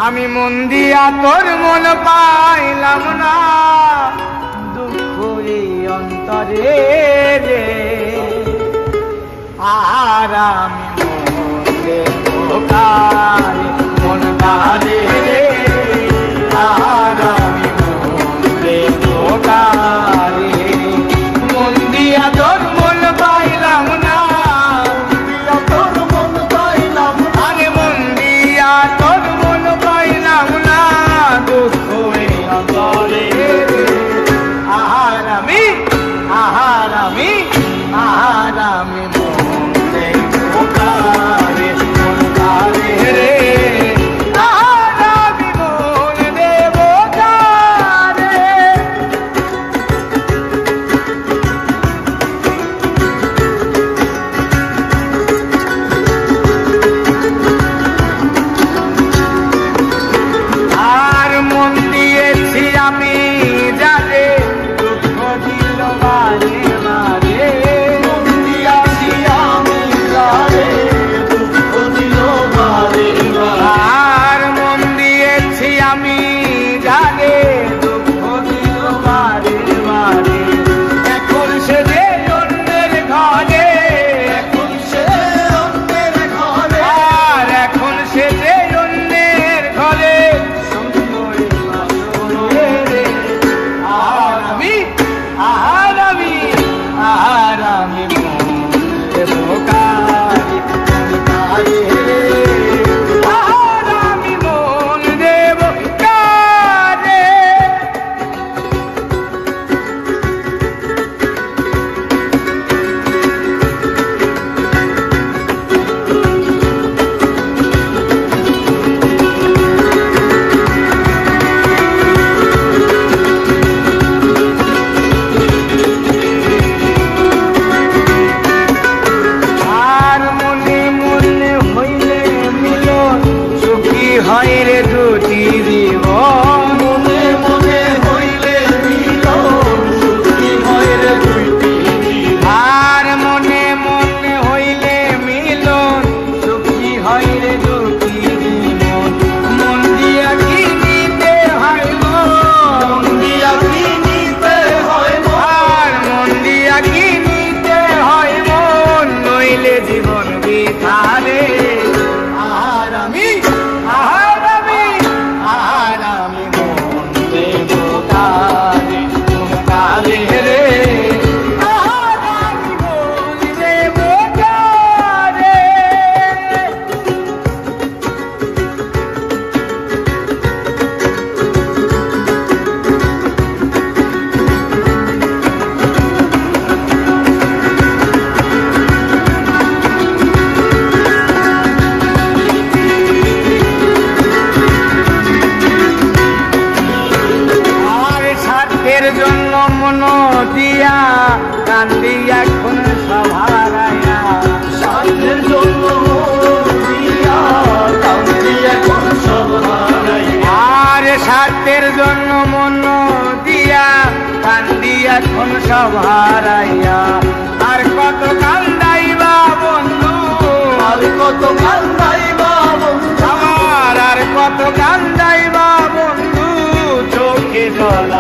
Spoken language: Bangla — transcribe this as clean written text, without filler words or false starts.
আমি মন দিয়া তোর মন পাইলাম না, দুঃখ এই অন্তরে রে। আর আমি মন দেব কারে, মন কারে রে। আর আমি মন দেব কারে, মন দিয়া তোর মন পাইলাম না, তোর মন পাইলাম। আরে মন দিয়া তোর মন পাইলাম না, দুঃখ এই অন্তরে রে। আর আমি মন দেব কারে, মন কারে রে। আর আমি মন দেব কারে। আর মন দিয়েছি আমি যারে, দুঃখ দিল বারে বারে। মন দিয়েছি আমি যারে, দুঃখ দিল বারে বারে। আর মন দিয়েছি আমি যারে, দুঃখ দিল বারে বারে। এখন সে যে অন্যের ঘরে, এখন সে অন্যের ঘরে। আর এখন সে যে অন্যের ঘরে, আর আমি মন দেব কারে, মন কারে রে। আর আমি মন দেব কারে। হয় রে দুটি জীবন, মনে মনে হইলে মিলন, সুখী হয় রে দুইটি জীবন। আর মনে মনে হইলে মিলন, সুখী হয় রে দুটি জীবন। মন দিয়া কি নিতে হয় মন দিয়া কি নিতে হয়। আর মন দিয়া কি নিতে হয় মন, নইলে জীবন বৃথা রে। আর আমি মন দেব কারে, মন কারে রে। আর আমি মন দেব কারে। স্বার্থের জন্য মন দিয়া কান্দি এখন সভারায়া। স্বার্থের জন্য মন দিয়া কান্দি এখন সভারায়া। আর স্বার্থের জন্য মন দিয়া কান্দি এখন সভারায়া। আর কত কান্দাইবা বন্ধু, আর কত কান্দাইবা বন্ধু আমার। আর কত কান্দাইবা বন্ধু, চোখে জল